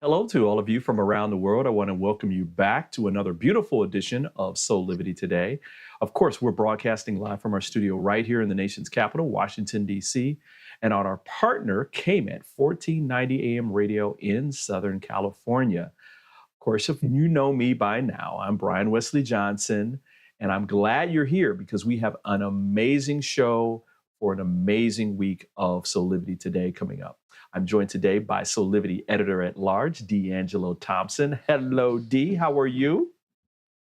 Hello to all of you from around the world. I want to welcome you back to another beautiful edition of Soulivity Today. Of course, we're broadcasting live from our studio right here in the nation's capital, Washington, D.C., and on our partner, KMET, 1490 AM radio in Southern California. Of course, if you know me by now, I'm Brian Wesley Johnson, and I'm glad you're here because we have an amazing show for an amazing week of Soulivity Today coming up. I'm joined today by Soulivity Editor-at-Large, D'Angelo Thompson. Hello, D. How are you?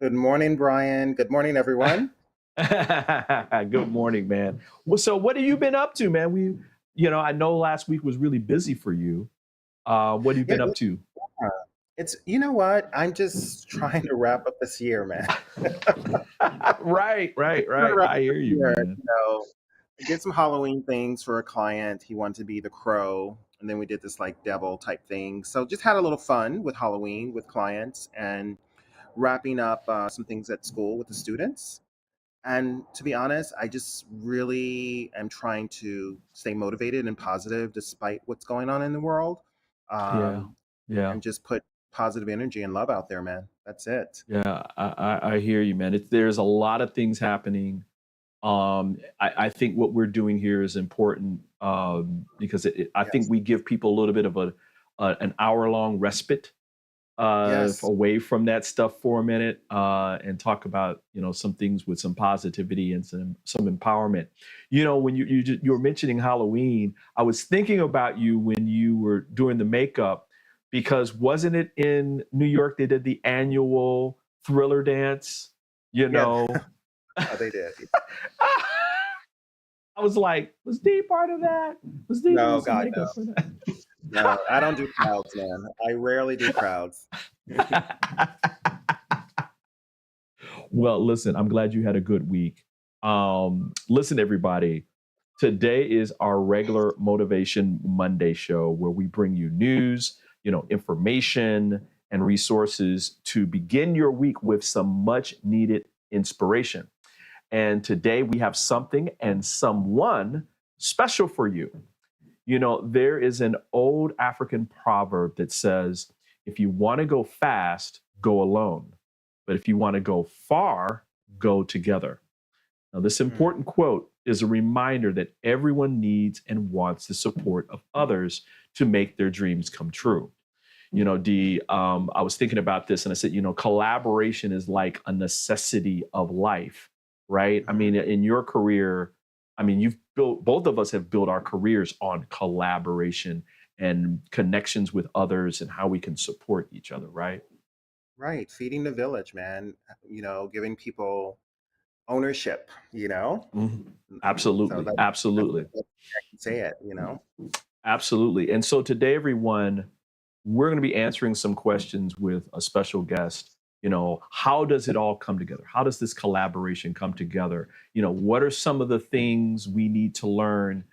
Good morning, Brian. Good morning, everyone. Good morning, man. Well, so what have you been up to, man? I know last week was really busy for you. What have you Yeah, been up to? you know what? I'm just trying to wrap up this year, man. Right. Trying to wrap I up hear this you, year. man. I did some Halloween things for a client. He wanted to be the crow, and then we did this like devil type thing. So just had a little fun with Halloween with clients and wrapping up some things at school with the students. And to be honest, I just really am trying to stay motivated and positive despite what's going on in the world. Yeah, Um, yeah. and just put positive energy and love out there, man. That's it. Yeah, I hear you, man. There's a lot of things happening. I think what we're doing here is important because I think Yes. we give people a little bit of an hour-long respite Yes. away from that stuff for a minute and talk about some things with some positivity and some empowerment. When you were mentioning Halloween, I was thinking about you when you were doing the makeup because wasn't it in New York they did the annual Thriller dance? You Yeah. know. They did. I was like, was D part of that? Was D doing No, some God, makeup for no. I don't do crowds, man. I rarely do crowds. that? Well, listen, I'm glad you had a good week. Listen, everybody, today is our regular Motivation Monday show where we bring you news, information, and resources to begin your week with some much needed inspiration. And today we have something and someone special for you. There is an old African proverb that says, if you want to go fast, go alone. But if you want to go far, go together. Now, this Mm. important quote is a reminder that everyone needs and wants the support of others to make their dreams come true. I was thinking about this and I said, collaboration is like a necessity of life, right? I Mhm. mean, in your career, both of us have built our careers on collaboration and connections with others and how we can support each other, right? Right. Feeding the village, man. Giving people ownership, Mhm. So Absolutely. that's Absolutely. the best way I can say it. Absolutely. And so today, everyone, we're going to be answering some questions with a special guest. How does it all come together? How does this collaboration come together? What are some of the things we need to learn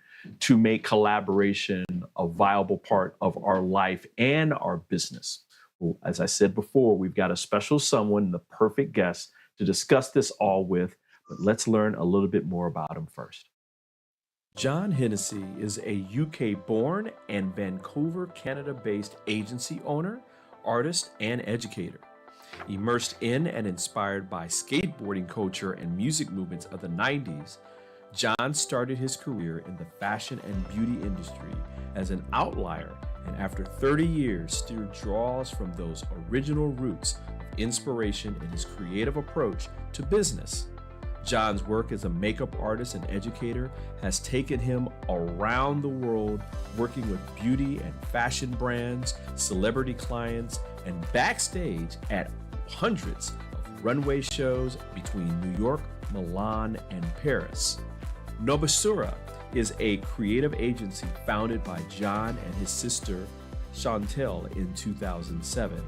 to make collaboration a viable part of our life and our business? Well, as I said before, we've got a special someone, the perfect guest to discuss this all with, but let's learn a little bit more about him first. John Hennessy is a UK-born and Vancouver, Canada-based agency owner, artist, and educator. Immersed in and inspired by skateboarding culture and music movements of the 90s, John started his career in the fashion and beauty industry as an outlier, and after 30 years still draws from those original roots of inspiration in his creative approach to business. John's work as a makeup artist and educator has taken him around the world, working with beauty and fashion brands, celebrity clients, and backstage at hundreds of runway shows between New York, Milan, and Paris. NOBASURA is a creative agency founded by John and his sister Chantel in 2007.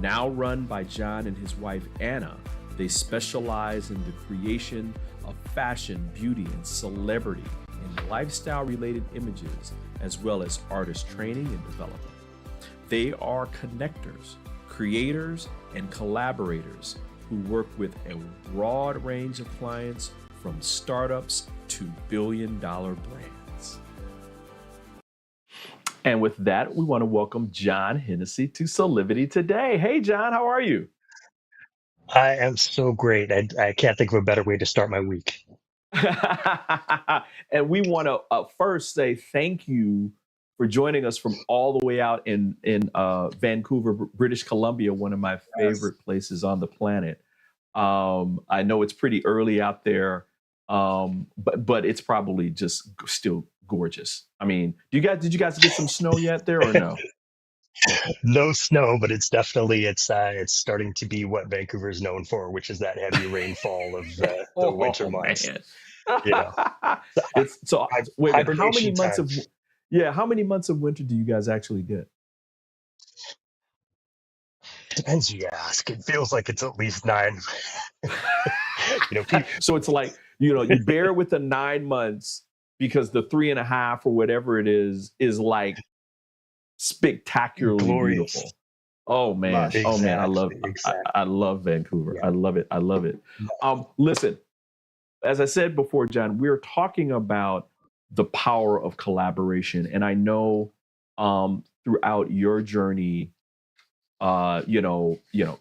Now run by John and his wife Anna, they specialize in the creation of fashion, beauty, and celebrity and lifestyle-related images, as well as artist training and development. They are connectors, creators, and collaborators who work with a broad range of clients from startups to billion-dollar brands. And with that, we want to welcome John Hennessy to Soulivity Today. Hey, John, how are you? I am so great. I can't think of a better way to start my week. And we want to first say thank you for joining us from all the way out in Vancouver, British Columbia, one of my Yes. favorite places on the planet. I know it's pretty early out there, but it's probably just still gorgeous. I mean, did you guys get some snow yet there or no? No snow, but it's starting to be what Vancouver is known for, which is that heavy rainfall of the winter Oh months. man. You know, so It's so wait, but how many hibernation months time. of yeah, how many months of winter do you guys actually get? Depends who you ask. It feels like it's at least 9. You know, pe- So it's like, you bear with the 9 months because the three and a half or whatever it is like spectacularly glorious. beautiful. Oh man. Oh Lush. man. Exactly, I exactly. love Vancouver. Yeah. I love it. I love it. Listen, as I said before, John, we're talking about the power of collaboration. And I know throughout your journey,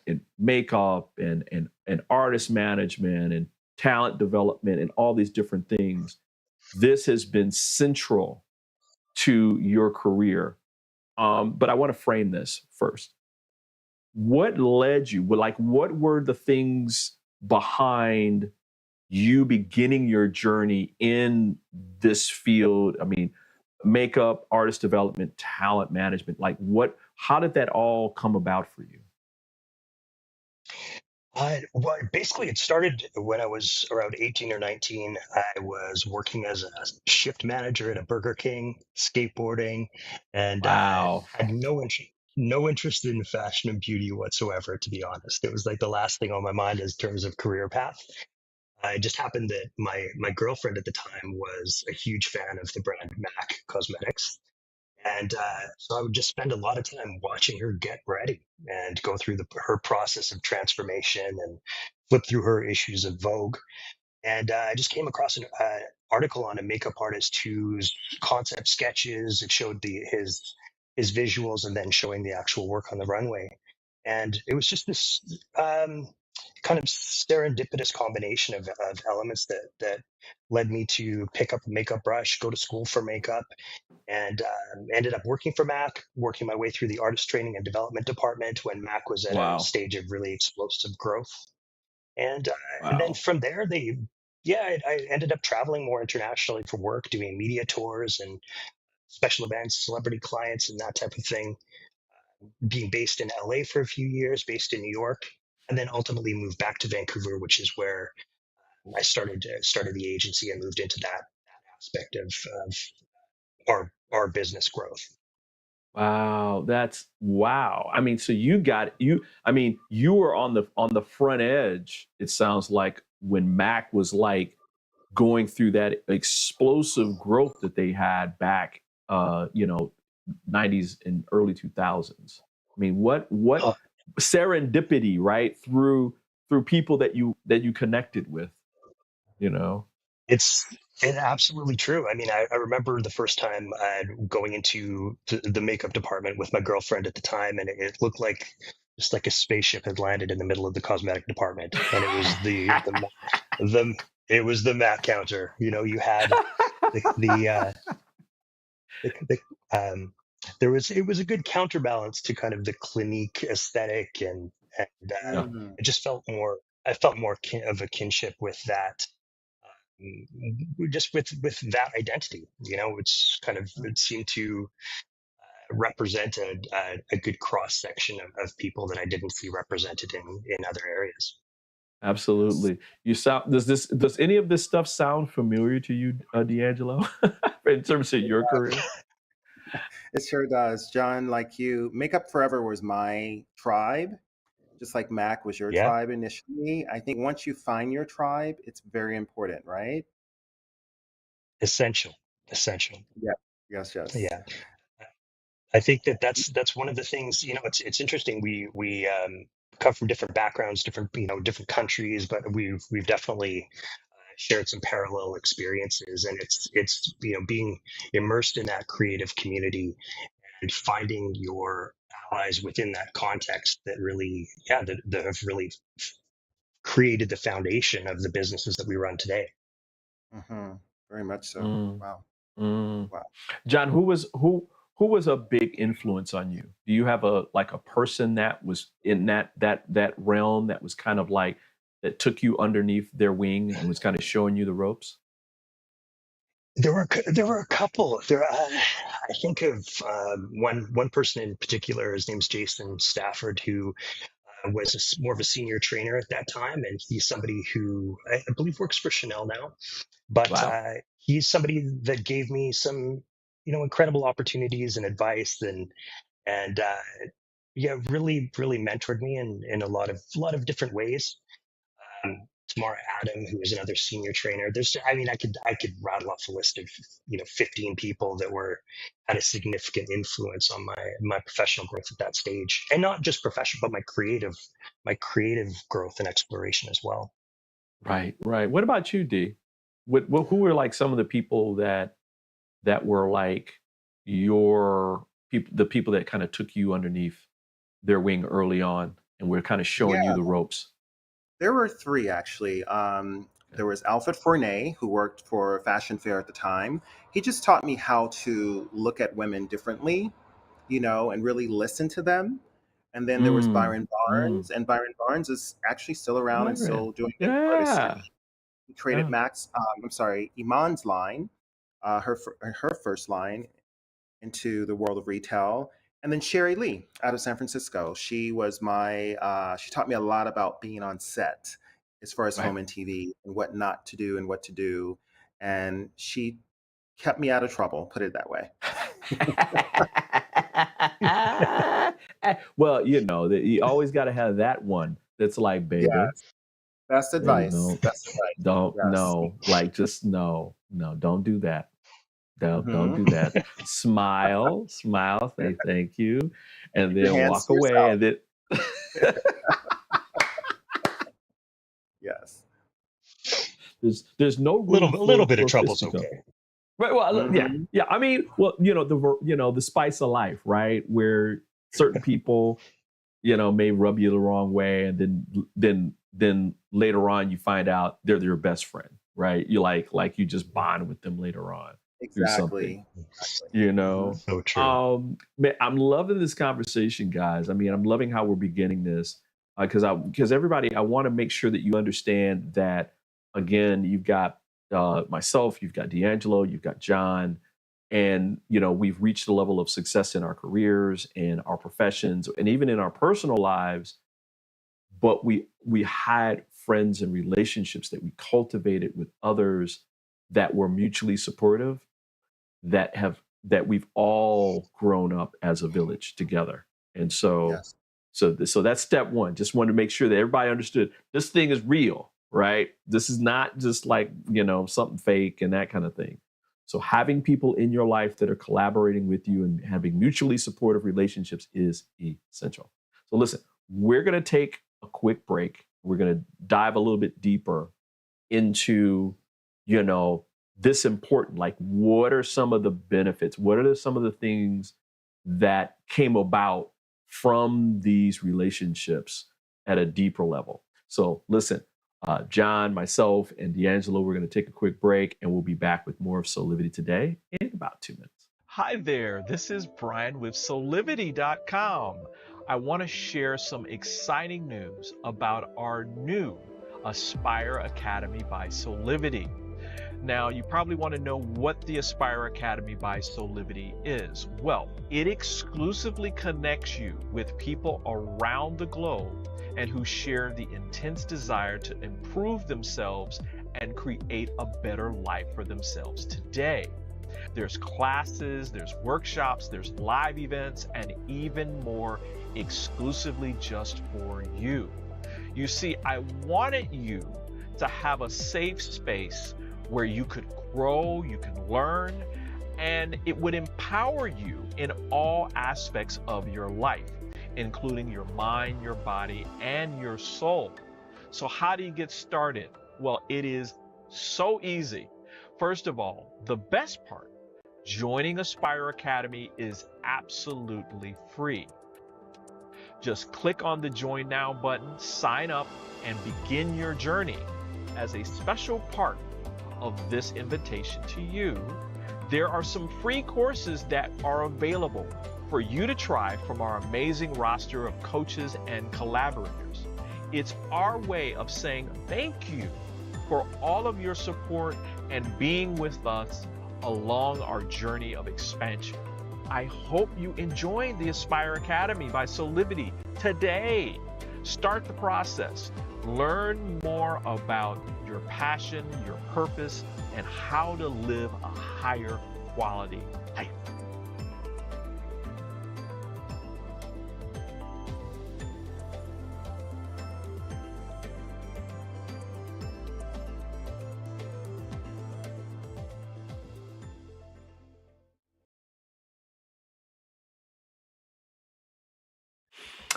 in makeup and artist management and talent development and all these different things, this has been central to your career. But I want to frame this first. What led you? Like, what were the things behind you beginning your journey in this field? I mean, makeup, artist development, talent management. Like, how did that all come about for you? Well, basically, it started when I was around 18 or 19. I was working as a shift manager at a Burger King, skateboarding, and Wow. had no interest in fashion and beauty whatsoever, to be honest. It was like the last thing on my mind in terms of career path. It just happened that my girlfriend at the time was a huge fan of the brand MAC Cosmetics. And so I would just spend a lot of time watching her get ready and go through her process of transformation and flip through her issues of Vogue. And I just came across an article on a makeup artist whose concept sketches, it showed his visuals and then showing the actual work on the runway. And it was just this kind of serendipitous combination of elements that led me to pick up a makeup brush, go to school for makeup, and ended up working for Mac, working my way through the artist training and development department when Mac was at a Wow. stage of really explosive growth. And then Wow. from there, I ended up traveling more internationally for work, doing media tours and special events, celebrity clients, and that type of thing. Being based in LA for a few years, based in New York, and then ultimately moved back to Vancouver, which is where I started the agency and moved into that aspect of our business growth. Wow, that's wow. I mean, so you were on the front edge, it sounds like, when Mac was like going through that explosive growth that they had back 90s and early 2000s. I mean, what Uh, serendipity, right? Through people that you connected with, you know? It's absolutely true. I mean, I remember the first time going into the makeup department with my girlfriend at the time, and it looked like just like a spaceship had landed in the middle of the cosmetic department, and it was the it was the mat counter. You know, you had the there was it was a good counterbalance to kind of the Clinique aesthetic, and Yeah, it just felt more. I felt more of a kinship with that, just with that identity. You know, it seemed to represent a good cross section of people that I didn't see represented in other areas. Yes. absolutely. Does any of this stuff sound familiar to you, D'Angelo, in terms of your career? It sure does. John, like you, Makeup Forever was my tribe, just like Mac was your Yeah, tribe initially. I think once you find your tribe, it's very important, right? essential, essential. Yeah. Yes, yes. Yeah. I think that's one of the things. You know, it's interesting. We come from different backgrounds, different countries, but we've definitely shared some parallel experiences, and it's being immersed in that creative community and finding your allies within that context that really, that have really created the foundation of the businesses that we run today. Hmm. Very much so. Mm, Wow. mm. Wow. John, who was a big influence on you? Do you have a person that was in that realm that was kind of like that took you underneath their wing and was kind of showing you the ropes? There were a couple. I think of one person in particular. His name's Jason Stafford, who was more of a senior trainer at that time, and he's somebody who I believe works for Chanel now. But Wow. he's somebody that gave me some, incredible opportunities and advice, and yeah, really mentored me in a lot of different ways. Tamara Adam, who is another senior trainer. I could rattle off a list of 15 people that had a significant influence on my professional growth at that stage, and not just professional, but my creative growth and exploration as well. Right, right. What about you, D? Who were like some of the people that were like your people, the people that kind of took you underneath their wing early on and were kind of showing you Yeah, the ropes? there were three actually. Okay. There was Alfred Fournet, who worked for Fashion Fair at the time. He just taught me how to look at women differently, and really listen to them. And then there was Mm, Byron mm. Barnes, and Byron Barnes is actually still around and Byron. still doing good Yeah. artistry. He created Yeah. Iman's line, her first line into the world of retail. And then Sherry Lee out of San Francisco. She taught me a lot about being on set as far as Right. film and TV and what not to do and what to do. And she kept me out of trouble, put it that way. Well, you always got to have that one that's like, baby, Yes, best baby, advice. don't, Best advice. don't, Yes. no, like, just no, no, don't do that. Don't Hmm. do that. Smile, smile, say thank you, and Keep your then hands walk to away. yourself. And then, Yes. there's no Little room a little for bit of trouble's fisticuffs. okay. Right. Well, yeah, Hmm. yeah. I mean, well, the spice of life, right? Where certain people, may rub you the wrong way, and then later on you find out they're your best friend, right? You like you just bond with them later on through something, Exactly. Exactly. you Hmm. know. So true. Man, I'm loving this conversation, guys. I mean, I'm loving how we're beginning this because everybody, I want to make sure that you understand that again, you've got myself, you've got D'Angelo, you've got John, and we've reached a level of success in our careers and our professions and even in our personal lives, but we had friends and relationships that we cultivated with others that were mutually supportive, that we've all grown up as a village together. And so Yes. so that's step one. Just wanted to make sure that everybody understood this thing is real, right? This is not just like, something fake and that kind of thing. So having people in your life that are collaborating with you and having mutually supportive relationships is essential. So listen, we're going to take a quick break. We're going to dive a little bit deeper into, this important, like what are some of the benefits? What are some of the things that came about from these relationships at a deeper level? So listen, John, myself, and D'Angelo, we're going to take a quick break and we'll be back with more of Soulivity Today in about 2 minutes. Hi there, this is Brian with Soulivity.com. I want to share some exciting news about our new Aspire Academy by Soulivity. Now, you probably want to know what the Aspire Academy by Soulivity is. Well, it exclusively connects you with people around the globe and who share the intense desire to improve themselves and create a better life for themselves today. There's classes, there's workshops, there's live events, and even more exclusively just for you. You see, I wanted you to have a safe space where you could grow, you can learn, and it would empower you in all aspects of your life, including your mind, your body, and your soul. So how do you get started? Well, it is so easy. First of all, the best part, Joining Aspire Academy is absolutely free. Just click on the Join Now button, sign up, and begin your journey. As a special part of this invitation to you, there are some free courses that are available for you to try from our amazing roster of coaches and collaborators. It's our way of saying thank you for all of your support and being with us along our journey of expansion. I hope you enjoy the Aspire Academy by Soulivity today. Start the process. Learn more about your passion, your purpose, and how to live a higher quality life.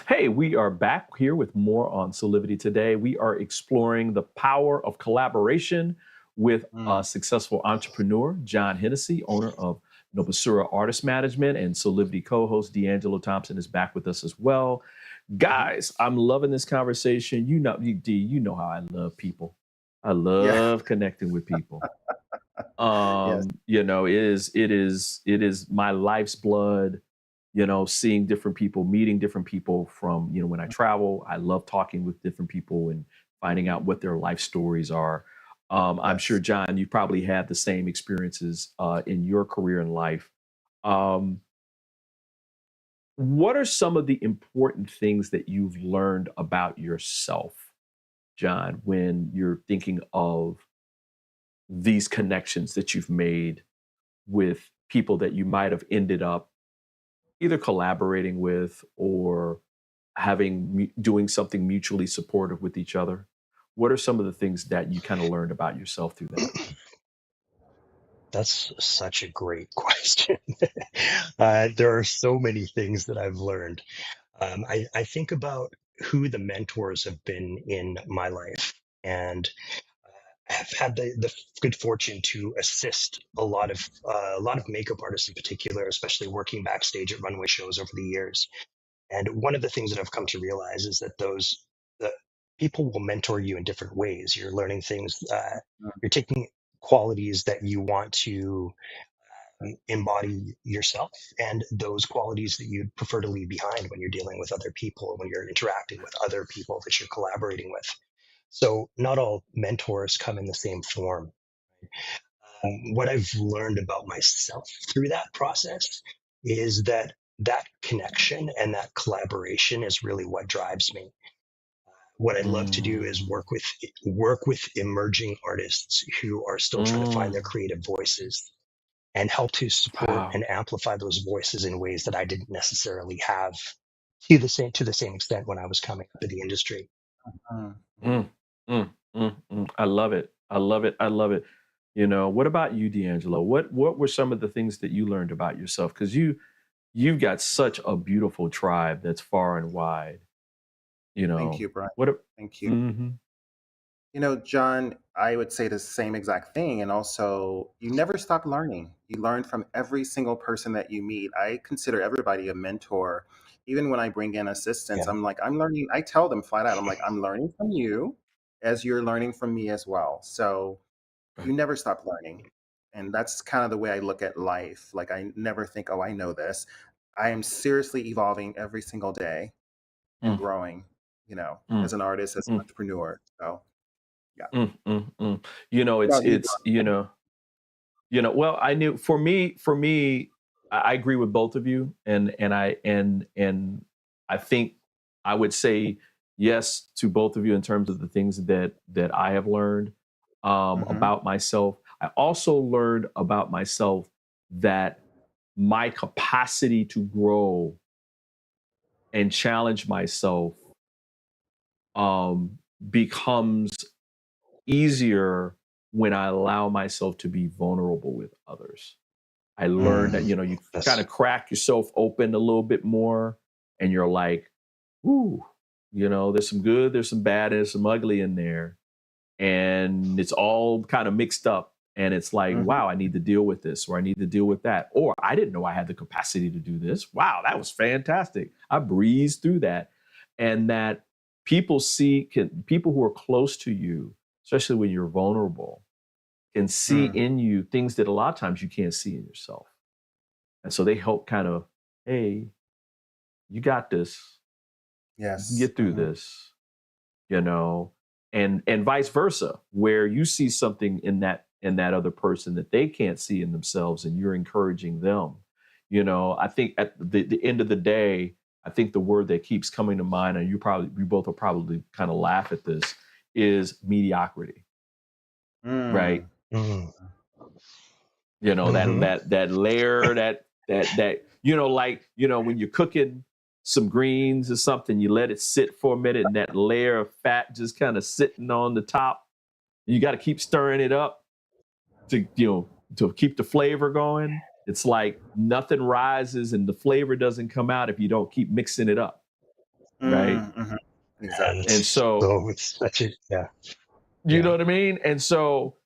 Hey, we are back here with more on Soulivity today. We are exploring the power of collaboration with a successful entrepreneur, John Hennessy, owner of NOBASURA Artist Management, and Soulivity co-host D'Angelo Thompson is back with us as well. Guys, I'm loving this conversation. You know, D, you know how I love people. I love connecting with people. Yes. You know, it is my life's blood. You know, seeing different people, meeting different people from, you know, when I travel, I love talking with different people and finding out what their life stories are. I'm sure, Yes. John, you probably had the same experiences in your career and life. Um, what are some of the important things that you've learned about yourself, John, when you're thinking of these connections that you've made with people that you might have ended up either collaborating with or doing something mutually supportive with each other? What are some of the things that you kind of learned about yourself through that? That's such a great question. There are so many things that I've learned. I think about who the mentors have been in my life, and have had the good fortune to assist a lot of makeup artists in particular, especially working backstage at runway shows over the years. And one of the things that I've come to realize is that the people will mentor you in different ways. You're learning things. You're taking qualities that you want to embody yourself, and those qualities that you'd prefer to leave behind when you're dealing with other people, when you're interacting with other people that you're collaborating with. So not all mentors come in the same form. What I've learned about myself through that process is that that connection and that collaboration is really what drives me. What I'd love to do is Mm, work with emerging artists who are still trying to find their mm, creative voices, and help to support wow. and amplify those voices in ways that I didn't necessarily have to the same extent when I was coming up in the industry. Mm, Mm, mhm. I love it. I love it. I love it. You know, what about you, D'Angelo? What were some of the things that you learned about yourself? Because you've got such a beautiful tribe that's far and wide. You Thank know, you, Brian. what? Thank you. Mm-hmm. John, I would say the same exact thing. And also, you never stop learning. You learn from every single person that you meet. I consider everybody a mentor. Even when I bring in assistants, Yeah. I'm like, I'm learning. I tell them flat out, I'm like, I'm learning from you as you're learning from me as well. So you Right. never stop learning. And that's kind of the way I look at life. Like, I never think, oh, I know this. I am seriously evolving every single day and Mm, growing, mm, as an artist, as an mm, entrepreneur. So, yeah. You know, What about you, it's well, I knew for me, I agree with both of you, and I think I would say yes to both of you in terms of the things that I have learned Mm-hmm. about myself. I also learned about myself that my capacity to grow and challenge myself um, becomes easier when I allow myself to be vulnerable with others. I learned that, Mm, you kind that's of crack yourself open a little bit more and you're like, ooh, there's some good, there's some bad, there's some ugly in there. And it's all kind of mixed up. And it's like, Mhm. wow, I need to deal with this, or I need to deal with that. Or I didn't know I had the capacity to do this. Wow, that was fantastic. I breezed through that. And that people who are close to you, especially when you're vulnerable, can see Mm. in you things that a lot of times you can't see in yourself. And so they help kind of, hey, you got this. You can Yes. get through this, you know, and vice versa, where you see something in that other person that they can't see in themselves, and you're encouraging them. You know, I think at the end of the day, I think the word that keeps coming to mind, and we both will probably kind of laugh at this, is mediocrity, right? Mm. Mm. You know, Hmm. that layer, that like, when you're cooking some greens or something, you let it sit for a minute, and that layer of fat just kind of sitting on the top. You got to keep stirring it up to keep the flavor going. It's like nothing rises and the flavor doesn't come out if you don't keep mixing it up, right? Mm. Mhm. And Exactly. And so, it's such a, yeah, you know yeah. what I mean? And so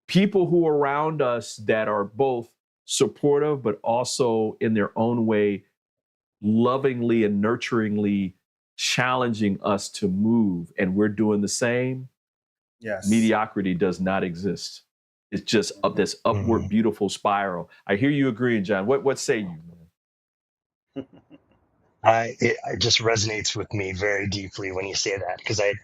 people who are around us that are both supportive but also in their own way lovingly and nurturingly challenging us to move, and we're doing the same. Yes. Mediocrity does not exist. It's just up this upward Mhm. beautiful spiral. I hear you agreeing, John. What say you, man? It just resonates with me very deeply when you say that, because I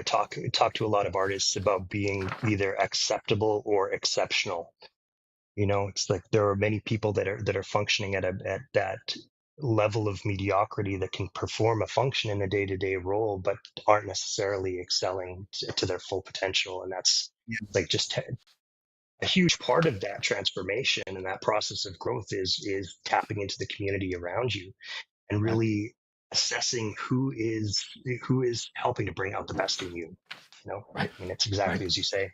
talk to a lot of artists about being either acceptable or exceptional. It's like there are many people that are functioning at that level of mediocrity that can perform a function in a day-to-day role, but aren't necessarily excelling to their full potential. And that's like Yes. just a huge part of that transformation and that process of growth is tapping into the community around you and Right, really assessing who is helping to bring out the best in you. right, I mean, it's right. exactly as you say.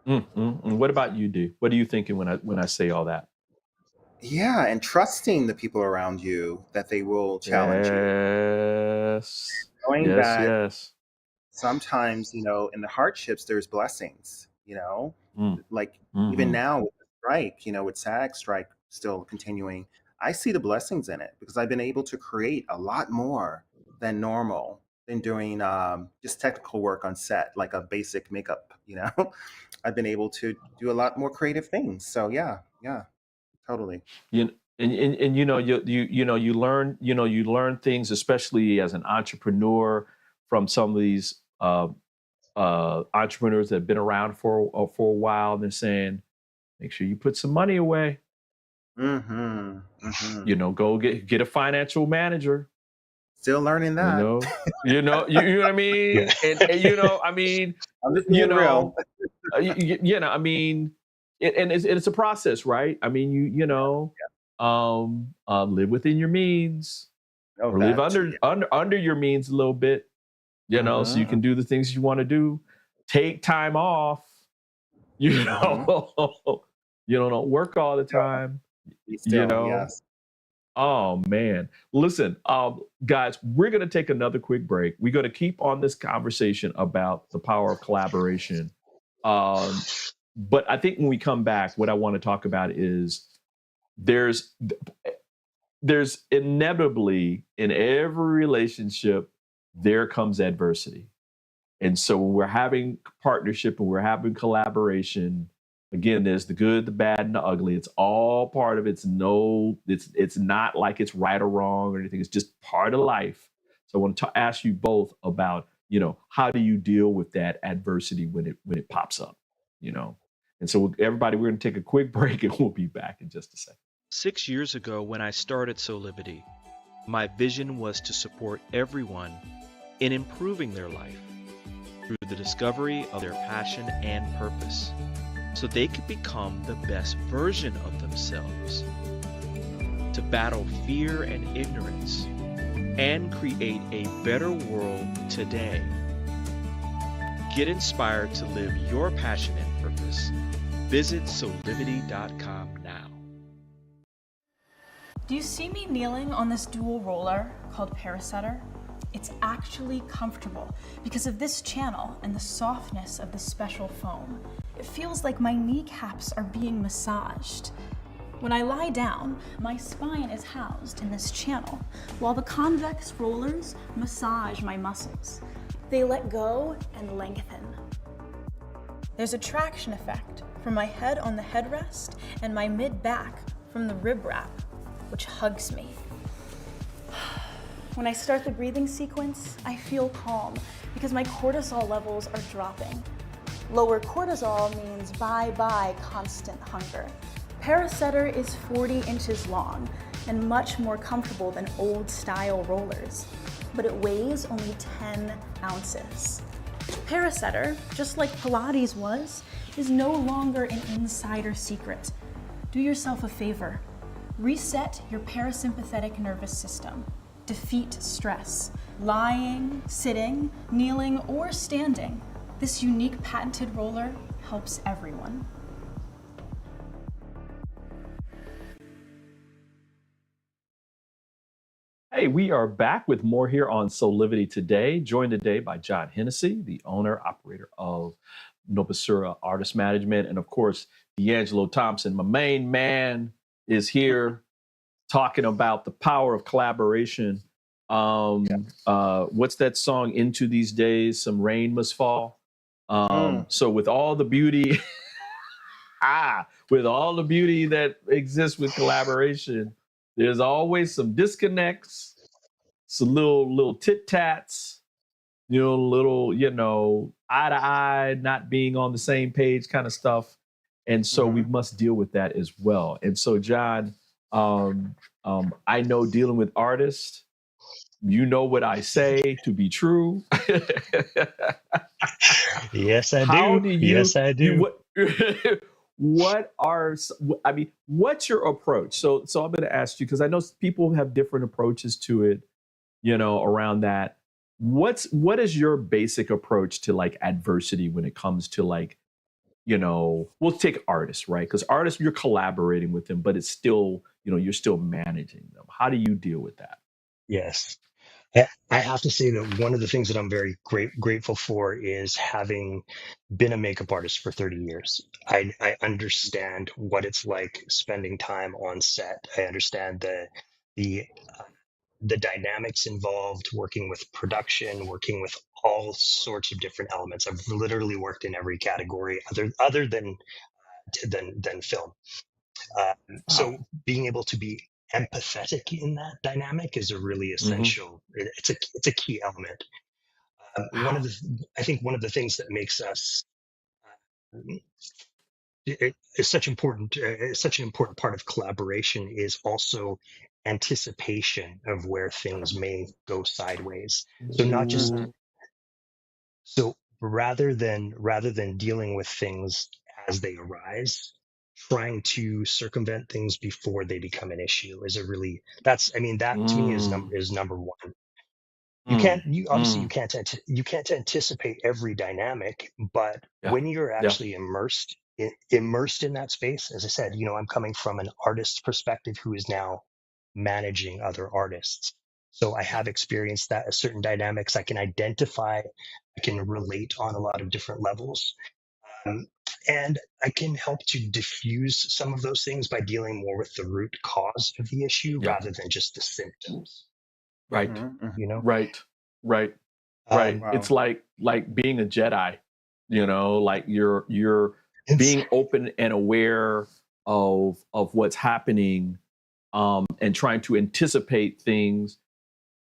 What about you, D? What are you thinking when I say all that? Yeah, and trusting the people around you that they will challenge you. Yes, Knowing yes, that yes. sometimes, in the hardships, there's blessings. Mm, Like even hmm now with the strike, with SAG strike still continuing, I see the blessings in it because I've been able to create a lot more than normal than doing just technical work on set, like a basic makeup. I've been able to do a lot more creative things. So yeah, yeah, totally. You and you learn things, especially as an entrepreneur, from some of these entrepreneurs that have been around for a while. And they're saying, make sure you put some money away. Mm-hmm. Mm-hmm. Go get a financial manager. Still learning You that. know, you know what I Yeah. mean, I mean, I'm just you being real. know, I mean, it's a process, right? I mean, live within your means, Oh, or live that too. under your means a little bit, so you Mm-hmm. can do the things you want to do. Take time off, you Mm-hmm. know, don't work all the time, Be you still. know. Yes. Oh man. Listen, guys, we're gonna take another quick break. We're gonna keep on this conversation about the power of collaboration. Um, but I think when we come back, what I want to talk about is there's there's inevitably in every relationship, there comes adversity. And so when we're having partnership and we're having collaboration, again, there's the good, the bad, and the ugly. It's all part of it. It's not like it's right or wrong or anything. It's just part of life. So I want to ask you both about, how do you deal with that adversity when it pops up, you know? And so everybody, we're going to take a quick break and we'll be back in just a second. 6 years ago, when I started Soulivity, my vision was to support everyone in improving their life through the discovery of their passion and purpose, so they could become the best version of themselves, to battle fear and ignorance, and create a better world today. Get inspired to live your passion and purpose. Visit soulivity.com now. Do you see me kneeling on this dual roller called Parasetter? It's actually comfortable because of this channel and the softness of the special foam. It feels like my kneecaps are being massaged. When I lie down, my spine is housed in this channel, while the convex rollers massage my muscles. They let go and lengthen. There's a traction effect from my head on the headrest and my mid-back from the rib wrap, which hugs me. When I start the breathing sequence, I feel calm because my cortisol levels are dropping. Lower cortisol means bye-bye constant hunger. Parasetter is 40 inches long and much more comfortable than old-style rollers, but it weighs only 10 ounces. Parasetter, just like Pilates was, is no longer an insider secret. Do yourself a favor. Reset your parasympathetic nervous system. Defeat stress. Lying, sitting, kneeling, or standing. This unique patented roller helps everyone. Hey, we are back with more here on Soulivity Today, joined today by John Hennessy, the owner, operator of NOBASURA Artist Management, and of course, D'Angelo Thompson. My main man is here talking about the power of collaboration. What's that song, Into These Days? Some Rain Must Fall. So with all the beauty, with all the beauty that exists with collaboration, there's always some disconnects, some little tit-tats, little, eye to eye, not being on the same page kind of stuff. And so we must deal with that as well. And so, John, I know dealing with artists, you know what I say to be true. Yes, I How do. do you, Yes, I do. what's your approach? So I'm going to ask you, because I know people have different approaches to it, around that. What is your basic approach to like adversity when it comes to like, we'll take artists, right? Because artists, you're collaborating with them, but it's still, you're still managing them. How do you deal with that? Yes. I have to say that one of the things that I'm very grateful for is having been a makeup artist for 30 years. I understand what it's like spending time on set. I understand the the dynamics involved, working with production, working with all sorts of different elements. I've literally worked in every category other than film. So being able to be empathetic in that dynamic is a really essential. It's a key element. I think one of the things that makes us is such an important part of collaboration is also anticipation of where things may go sideways. So not just so rather than dealing with things as they arise, trying to circumvent things before they become an issue is that to me is number one. Obviously you can't anticipate every dynamic, but when you're actually immersed in that space, as I said, I'm coming from an artist's perspective who is now managing other artists. So I have experienced that certain dynamics. I can identify, I can relate on a lot of different levels. And I can help to diffuse some of those things by dealing more with the root cause of the issue rather than just the symptoms. Right. Right. Wow. It's like being a Jedi, like you're being open and aware of what's happening, and trying to anticipate things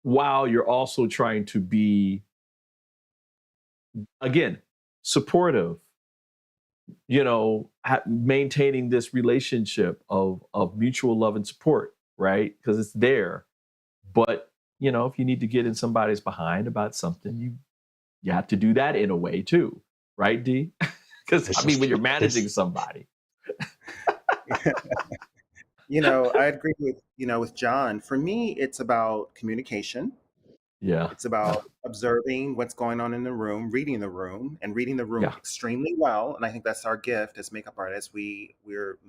while you're also trying to be, again, supportive, maintaining this relationship of mutual love and support, right? Because it's there. But, if you need to get in somebody's behind about something, you have to do that in a way too, right, D? Because when you're managing somebody. I agree with John. For me, it's about communication. Yeah. It's about observing what's going on in the room, reading the room extremely well. And I think that's our gift as makeup artists. We're,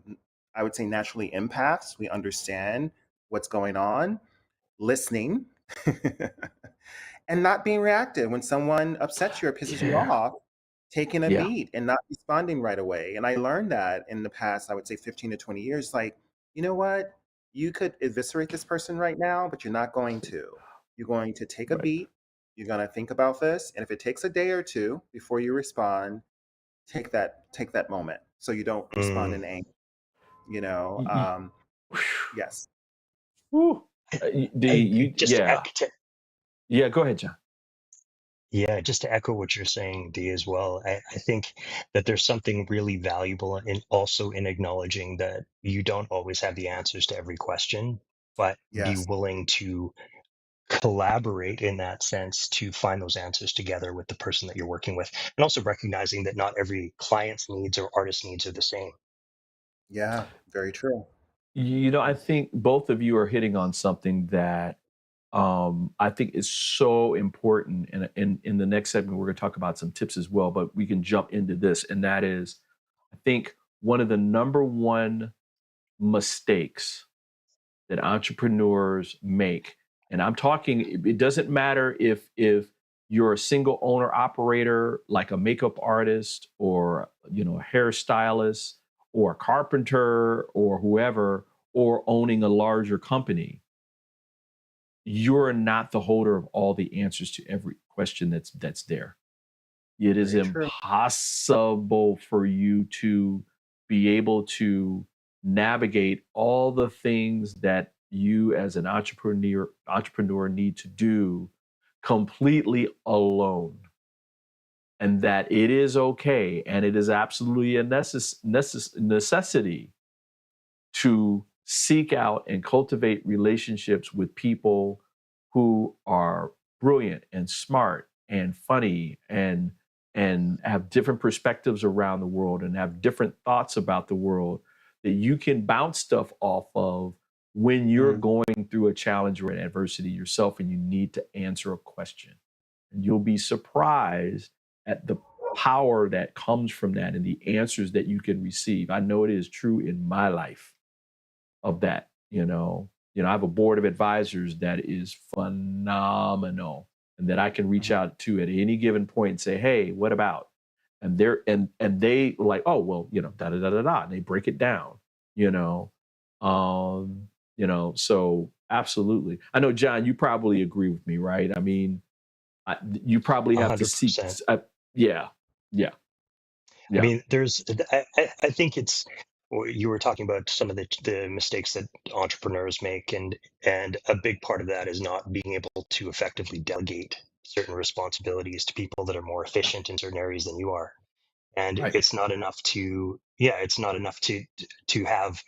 I would say, naturally empaths. We understand what's going on, listening, and not being reactive when someone upsets you or pisses you Yeah. off, taking a Yeah. beat and not responding right away. And I learned that in the past, I would say 15 to 20 years, like, you know what? You could eviscerate this person right now, but you're not going to. You're going to take a Right. beat. You're going to think about this. And if it takes a day or two before you respond, take that moment so you don't respond Mm. in anger, you know? Y- y- Yes. Whew. Just to, Yeah. Yeah. Go ahead, John. yeah, just to echo what you're saying, Dee, as well. I think that there's something really valuable in also in acknowledging that you don't always have the answers to every question, but be Yes. willing to collaborate in that sense to find those answers together with the person that you're working with, and also recognizing that not every client's needs or artist's needs are the same. Yeah. Very true. I think both of you are hitting on something that I think is so important. And in the next segment, we're going to talk about some tips as well, but we can jump into this. And that is, I think one of the number one mistakes that entrepreneurs make, and I'm talking, it doesn't matter if you're a single owner operator, like a makeup artist or, a hairstylist or a carpenter or whoever, or owning a larger company. You're not the holder of all the answers to every question that's there. It is Very true. impossible for you to be able to navigate all the things that you as an entrepreneur need to do completely alone. And that it is okay and it is absolutely a necessity to seek out and cultivate relationships with people who are brilliant and smart and funny and have different perspectives around the world and have different thoughts about the world that you can bounce stuff off of when you're Mm. going through a challenge or an adversity yourself and you need to answer a question. And you'll be surprised at the power that comes from that and the answers that you can receive. I know it is true in my life of that. I have a board of advisors that is phenomenal and that I can reach out to at any given point and say, hey, what about? And they're and they like, oh, well, da da da da da. And they break it down, you know. So absolutely. I know, John, you probably agree with me, right? I mean, you probably have to seek 100%. yeah, yeah, I yeah, mean, I think it's, you were talking about some of the mistakes that entrepreneurs make, and a big part of that is not being able to effectively delegate certain responsibilities to people that are more efficient in certain areas than you are. And right. it's not enough to, yeah, it's not enough to have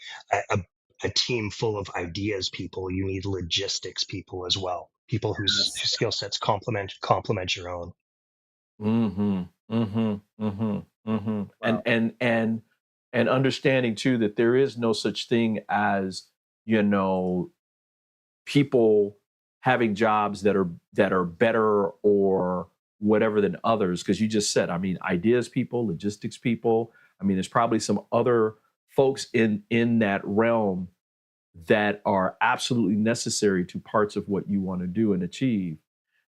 a team full of ideas people. You need logistics people as well, people Yes. whose skill sets complement your own. Mhm. Mhm. Mhm. Mhm. And Wow. and and and understanding too that there is no such thing as, you know, people having jobs that are better or whatever than others, because you just said, I mean, ideas people, logistics people. I mean, there's probably some other folks in that realm that are absolutely necessary to parts of what you want to do and achieve.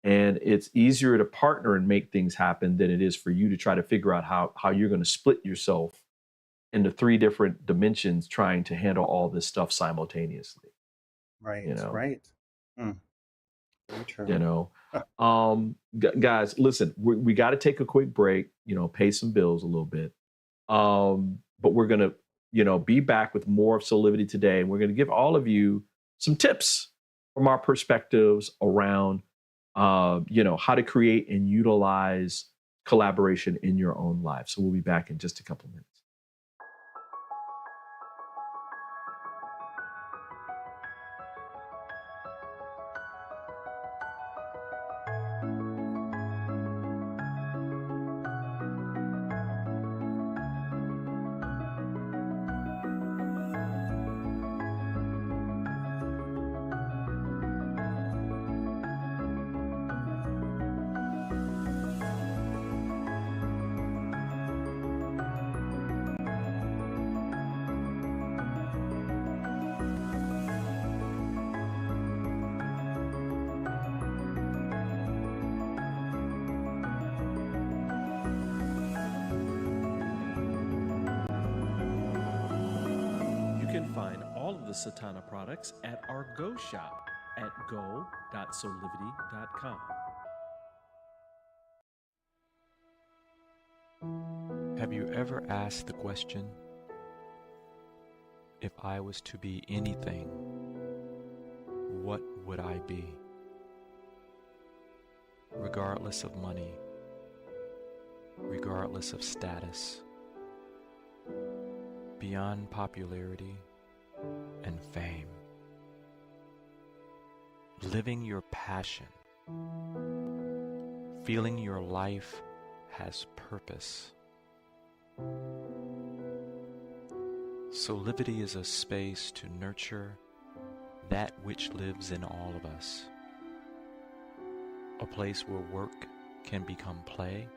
And it's easier to partner and make things happen than it is for you to try to figure out how you're going to split yourself into three different dimensions trying to handle all this stuff simultaneously. you Right. know Right. Mm. Very you true. know Guys, listen, we got to take a quick break, pay some bills a little bit. But we're going to be back with more of Soulivity today, and we're going to give all of you some tips from our perspectives around how to create and utilize collaboration in your own life. So we'll be back in just a couple of minutes. the Satana products at our Go shop at go.soulivity.com. Have you ever asked the question, if I was to be anything, what would I be? Regardless of money, regardless of status, beyond popularity and fame. Living your passion, feeling your life has purpose. Soulivity is a space to nurture that which lives in all of us. A place where work can become play,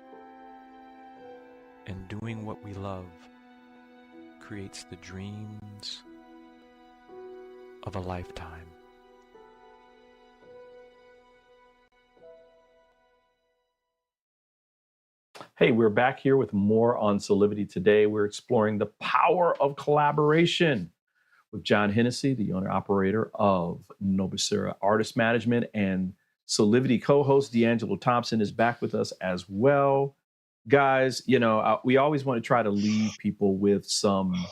and doing what we love creates the dreams of a lifetime. Hey, we're back here with more on Soulivity Today. We're exploring the power of collaboration with John Hennessy, the owner-operator of NOBASURA Artist Management, and Soulivity co-host D'Angelo Thompson is back with us as well. Guys, we always want to try to leave people with some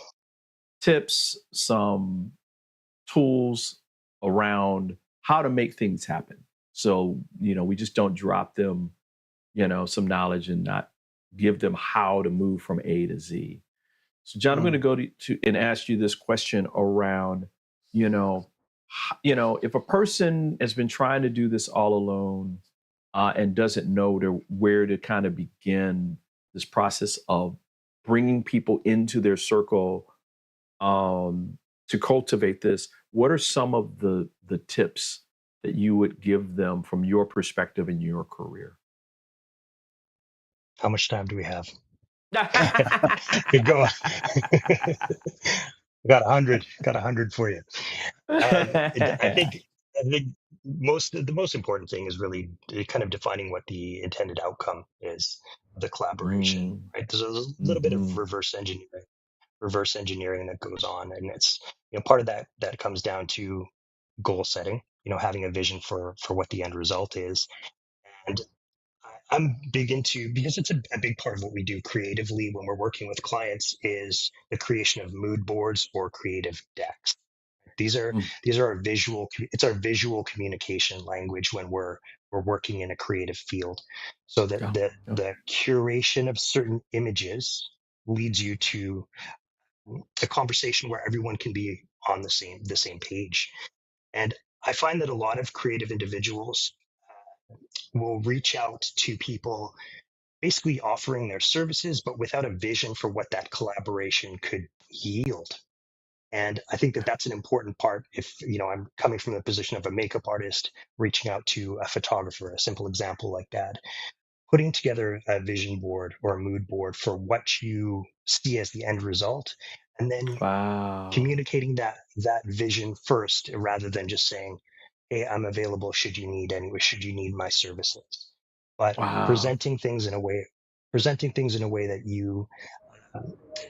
tips, some tools around how to make things happen. So, we just don't drop them, some knowledge and not give them how to move from A to Z. So, John, I'm going to go to and ask you this question around, if a person has been trying to do this all alone and doesn't know where to kind of begin this process of bringing people into their circle to cultivate this, what are some of the tips that you would give them from your perspective in your career? How much time do we have? Could go. Got 100 for you. I think the most important thing is really kind of defining what the intended outcome is of the collaboration. Right? There's a little bit of reverse engineering that goes on, and it's part of that comes down to goal setting. Having a vision for what the end result is, and I'm big into, because it's a big part of what we do creatively when we're working with clients, is the creation of mood boards or creative decks. These are our it's our visual communication language when we're working in a creative field. So that the curation of certain images leads you to a conversation where everyone can be on the same page. And I find that a lot of creative individuals will reach out to people basically offering their services, but without a vision for what that collaboration could yield. And I think that that's an important part. If, I'm coming from the position of a makeup artist, reaching out to a photographer, a simple example like that, putting together a vision board or a mood board for what you see as the end result, and then communicating that vision first, rather than just saying, hey, I'm available should you need my services. But presenting things in a way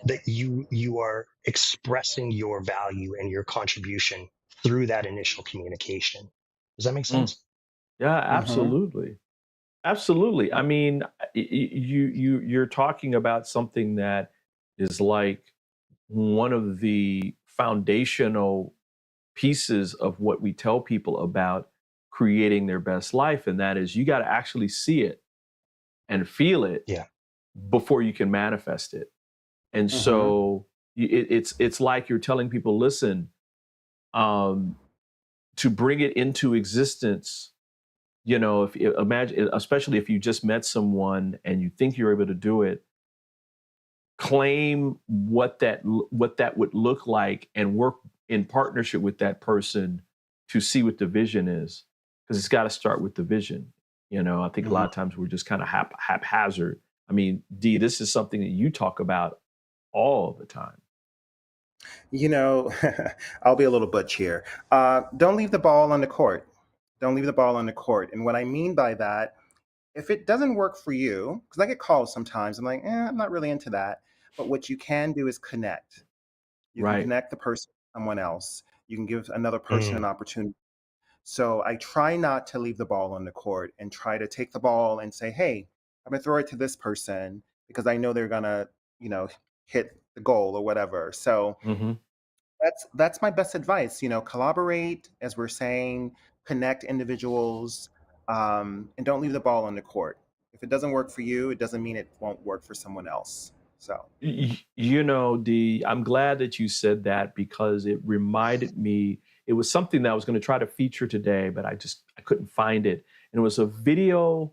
that you are expressing your value and your contribution through that initial communication. Does that make sense? Yeah, absolutely. Absolutely. I mean, you're talking about something that is like one of the foundational pieces of what we tell people about creating their best life, and that is you got to actually see it and feel it before you can manifest it. And so it's like you're telling people, listen, to bring it into existence, if you imagine, especially if you just met someone and you think you're able to do it, claim what that would look like and work in partnership with that person to see what the vision is, because it's got to start with the vision. I think a lot of times we're just kind of haphazard. I mean, Dee, this is something that you talk about all the time. I'll be a little butch here. Don't leave the ball on the court. Don't leave the ball on the court. And what I mean by that, if it doesn't work for you, because I get calls sometimes, I'm like, I'm not really into that. But what you can do is connect. You can connect the person with someone else. You can give another person an opportunity. So I try not to leave the ball on the court and try to take the ball and say, hey, I'm going to throw it to this person because I know they're going to, hit the goal or whatever. So Mm-hmm. that's my best advice. Collaborate, as we're saying, connect individuals, and don't leave the ball on the court. If it doesn't work for you, it doesn't mean it won't work for someone else. So I'm glad that you said that because it reminded me, it was something that I was going to try to feature today, but I couldn't find it. And it was a video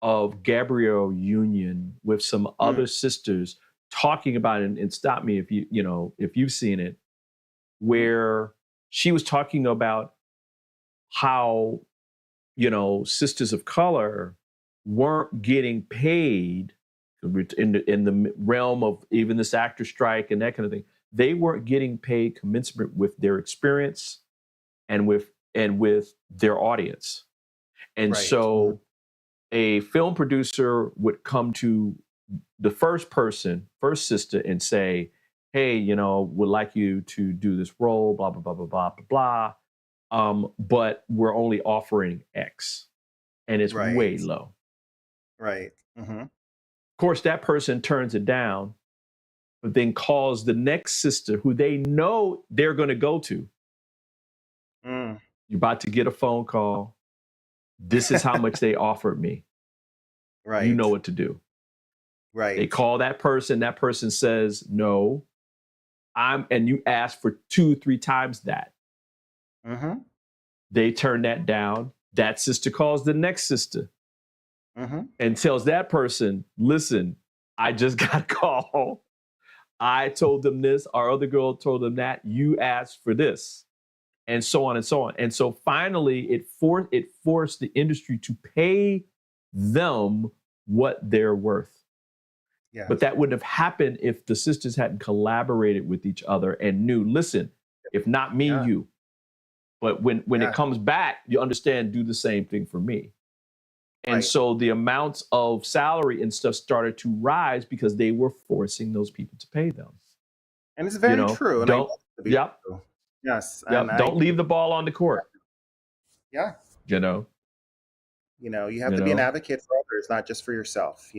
of Gabrielle Union with some other sisters talking about it, and stop me if if you've seen it, where she was talking about how, sisters of color weren't getting paid in the realm of even this actor strike and that kind of thing. They weren't getting paid commensurate with their experience and with their audience. And so a film producer would come to the first sister and say, hey, would like you to do this role, blah, blah, blah, blah, blah, blah, blah. But we're only offering X, and it's way low. Right. Mm-hmm. Of course, that person turns it down, but then calls the next sister who they know they're going to go to. You're about to get a phone call. This is how much they offered me. Right. You know what to do. Right. They call that person. That person says, no, and you ask for 2-3 times that. Mm-hmm. They turn that down. That sister calls the next sister and tells that person, listen, I just got a call. I told them this. Our other girl told them that. You asked for this. And so on and so on. And so finally, it forced the industry to pay them what they're worth. Yeah. But that wouldn't have happened if the sisters hadn't collaborated with each other and knew, listen, if not me, you. But when it comes back, you understand, do the same thing for me. And so the amounts of salary and stuff started to rise because they were forcing those people to pay them. And it's very true. And don't, yep. True. Yes. Yep. Don't leave the ball on the court. Yeah. You have to be an advocate for others, not just for yourself,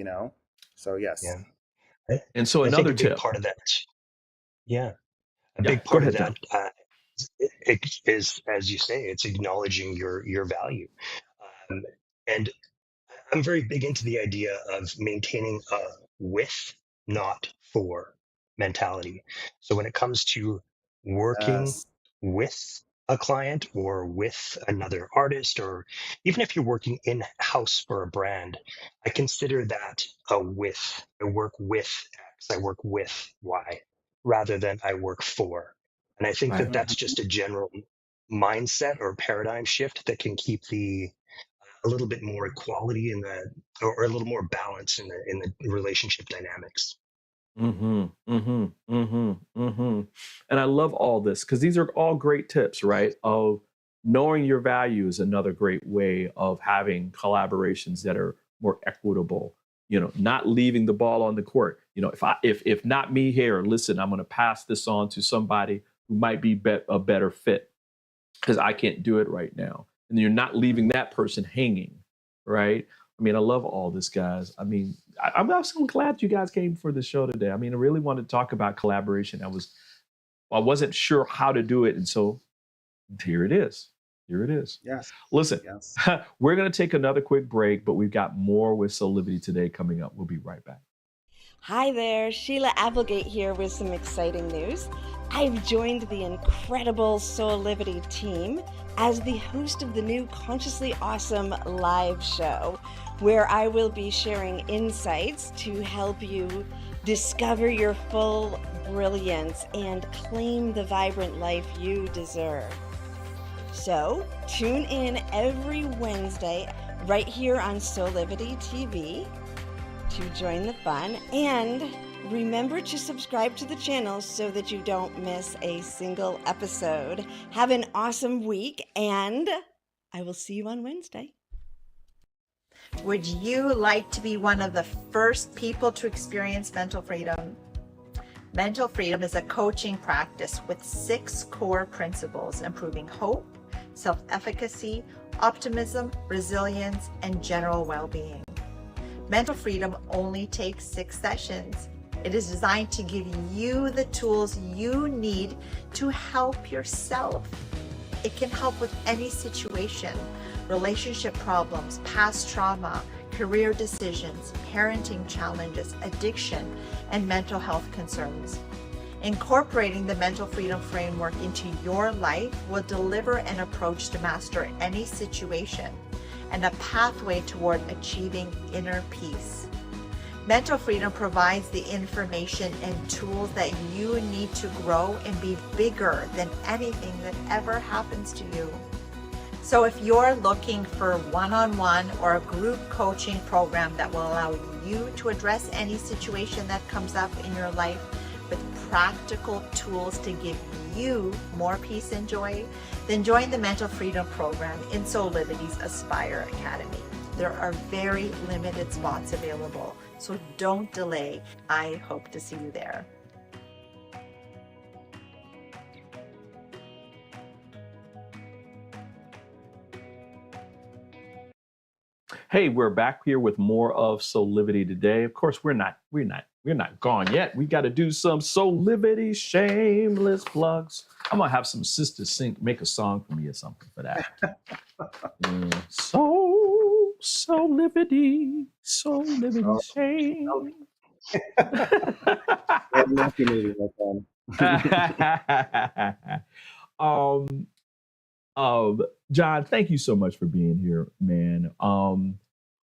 So yes. Yeah. And so I another think a big tip. part of that. Yeah. A big part of that it is, as you say, it's acknowledging your value. And I'm very big into the idea of maintaining a with, not for mentality. So when it comes to working with a client or with another artist, or even if you're working in-house for a brand, I consider that a with. I work with X, I work with Y, rather than I work for. And I think that that's just a general mindset or paradigm shift that can keep a little bit more equality in or a little more balance in the relationship dynamics. And I love all this because these are all great tips, right? Of knowing your value is another great way of having collaborations that are more equitable. Not leaving the ball on the court. If not me here, listen, I'm going to pass this on to somebody who might be a better fit because I can't do it right now. And you're not leaving that person hanging, right? I mean, I love all this, guys. I mean, I'm so glad you guys came for the show today. I mean, I really wanted to talk about collaboration. I wasn't sure how to do it. And so here it is. Here it is. Yes. Listen, yes. We're going to take another quick break, but we've got more with Soulivity Today coming up. We'll be right back. Hi there, Sheila Applegate here with some exciting news. I've joined the incredible Soulivity team as the host of the new Consciously Awesome live show, where I will be sharing insights to help you discover your full brilliance and claim the vibrant life you deserve. So tune in every Wednesday right here on Soulivity TV to join the fun, and remember to subscribe to the channel so that you don't miss a single episode. Have an awesome week, and I will see you on Wednesday. Would you like to be one of the first people to experience mental freedom? Mental freedom is a coaching practice with 6 core principles: improving hope, self-efficacy, optimism, resilience, and general well-being. Mental freedom only takes 6 sessions. It is designed to give you the tools you need to help yourself. It can help with any situation: relationship problems, past trauma, career decisions, parenting challenges, addiction, and mental health concerns. Incorporating the mental freedom framework into your life will deliver an approach to master any situation and a pathway toward achieving inner peace. Mental freedom provides the information and tools that you need to grow and be bigger than anything that ever happens to you. So if you're looking for one-on-one or a group coaching program that will allow you to address any situation that comes up in your life with practical tools to give you more peace and joy, then join the Mental Freedom Program in Soulivity's Aspire Academy. There are very limited spots available, so don't delay. I hope to see you there. Hey, we're back here with more of Soulivity today. Of course, we're not gone yet. We got to do some Soulivity shameless plugs. I'm gonna have some sisters make a song for me or something for that. Soulivity shame. Nasty movie, my friend. John, thank you so much for being here, man.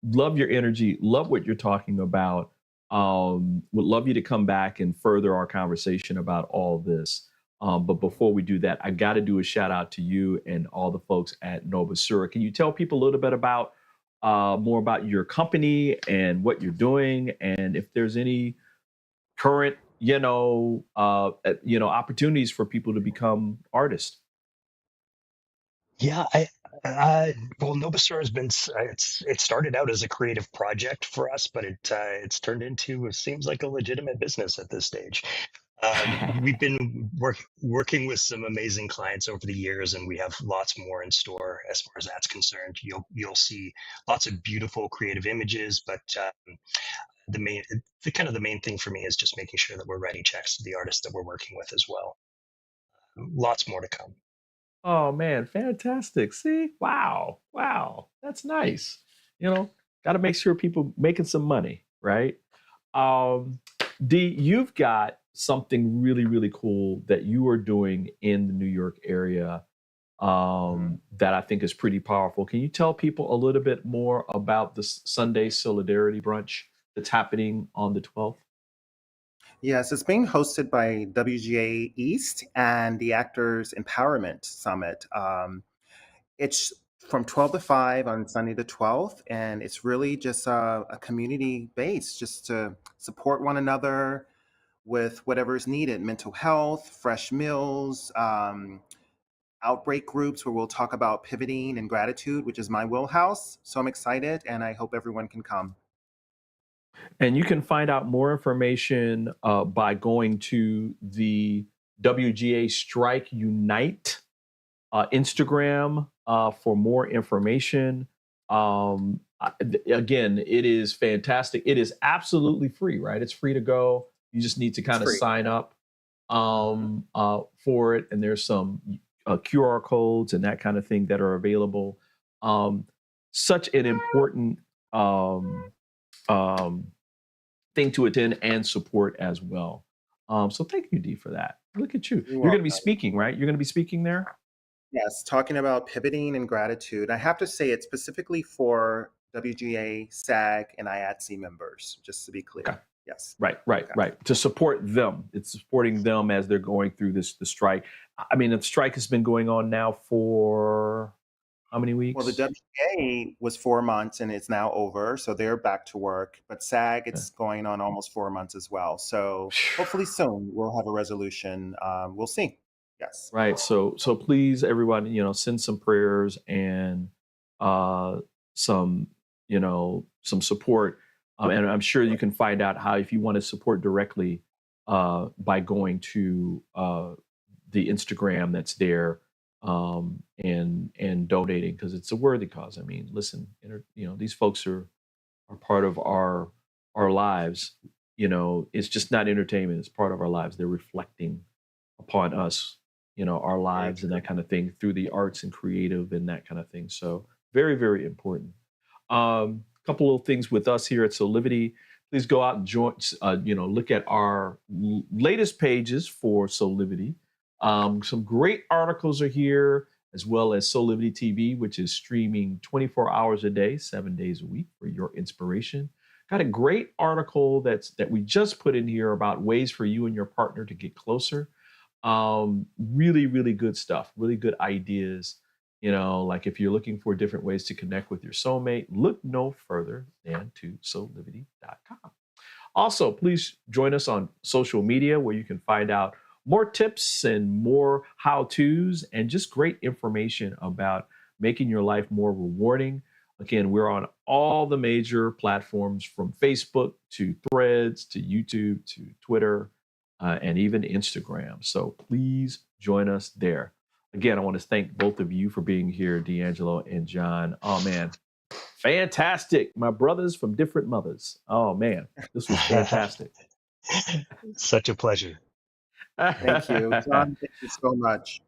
Love your energy. Love what you're talking about. Would love you to come back and further our conversation about all this. But before we do that, I got to do a shout out to you and all the folks at NOBASURA. Can you tell people a little bit about more about your company and what you're doing, and if there's any current, opportunities for people to become artists? Yeah, well, NOBASURA has been, it started out as a creative project for us, but it's turned into, it seems like a legitimate business at this stage. We've been working with some amazing clients over the years, and we have lots more in store as far as that's concerned. You'll see lots of beautiful creative images, but the main thing for me is just making sure that we're writing checks to the artists that we're working with as well. Lots more to come. Oh man, fantastic. See? Wow. That's nice. Got to make sure people making some money, right? Dee, you've got something really, really cool that you are doing in the New York area that I think is pretty powerful. Can you tell people a little bit more about the Sunday Solidarity Brunch that's happening on the 12th? Yes, it's being hosted by WGA East and the Actors Empowerment Summit. It's from 12 to 5 on Sunday the 12th, and it's really just a community base just to support one another with whatever is needed: mental health, fresh meals, outbreak groups where we'll talk about pivoting and gratitude, which is my wheelhouse. So I'm excited, and I hope everyone can come. And you can find out more information by going to the WGA Strike Unite Instagram for more information. Again, it is fantastic. It is absolutely free, right? It's free to go. You just need to kind of sign up for it. And there's some QR codes and that kind of thing that are available. Such an important thing to attend and support as well. So thank you, Dee, for that. Look at you. You're going to be speaking, right? You're going to be speaking there? Yes, talking about pivoting and gratitude. I have to say it's specifically for WGA, SAG, and IATSE members, just to be clear. Okay. Yes. Right. To support them. It's supporting them as they're going through the strike. I mean, the strike has been going on now for how many weeks? Well, the WGA was 4 months and it's now over, so they're back to work. But SAG, it's going on almost 4 months as well. So hopefully soon we'll have a resolution. We'll see. Yes. Right. So please, everyone, send some prayers and some support. And I'm sure you can find out how, if you want to support directly, by going to the Instagram that's there, and donating, because it's a worthy cause. I mean, listen, these folks are part of our lives. It's just not entertainment; it's part of our lives. They're reflecting upon us, our lives and that kind of thing through the arts and creative and that kind of thing. So very, very important. Couple of things with us here at Soulivity. Please go out and join, look at our latest pages for Soulivity. Some great articles are here, as well as Soulivity TV, which is streaming 24 hours a day, 7 days a week for your inspiration. Got a great article that we just put in here about ways for you and your partner to get closer. Really, really good stuff, really good ideas. Like if you're looking for different ways to connect with your soulmate, look no further than to soulivity.com. Also, please join us on social media, where you can find out more tips and more how-tos and just great information about making your life more rewarding. Again, we're on all the major platforms, from Facebook to Threads to YouTube to Twitter, and even Instagram. So please join us there. Again, I want to thank both of you for being here, D'Angelo and John. Oh, man, fantastic. My brothers from different mothers. Oh, man, this was fantastic. Such a pleasure. Thank you, John. Thank you so much.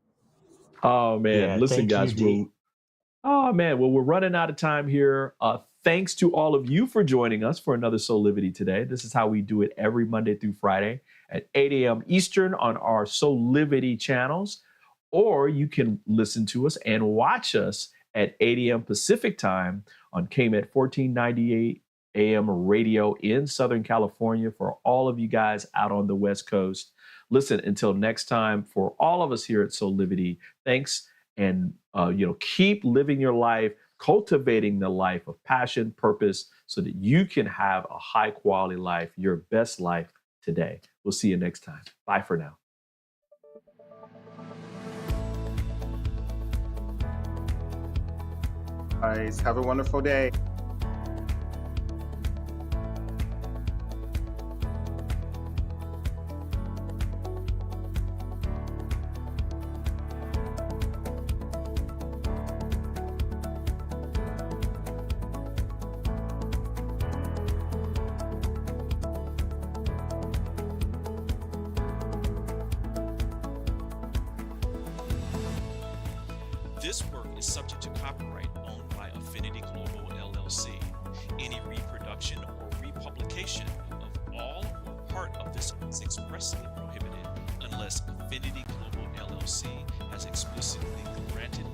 Oh, man. Yeah, Listen, guys. We're running out of time here. Thanks to all of you for joining us for another Soulivity Today. This is how we do it every Monday through Friday at 8 a.m. Eastern on our Soulivity channels. Or you can listen to us and watch us at 8 a.m. Pacific time on KMET 1498 AM radio in Southern California for all of you guys out on the West Coast. Listen, until next time, for all of us here at Soulivity, thanks, and keep living your life, cultivating the life of passion, purpose, so that you can have a high quality life, your best life today. We'll see you next time. Bye for now. Guys, have a wonderful day. This work is subject to copyright owned by Affinity Global LLC. Any reproduction or republication of all or part of this is expressly prohibited unless Affinity Global LLC has explicitly granted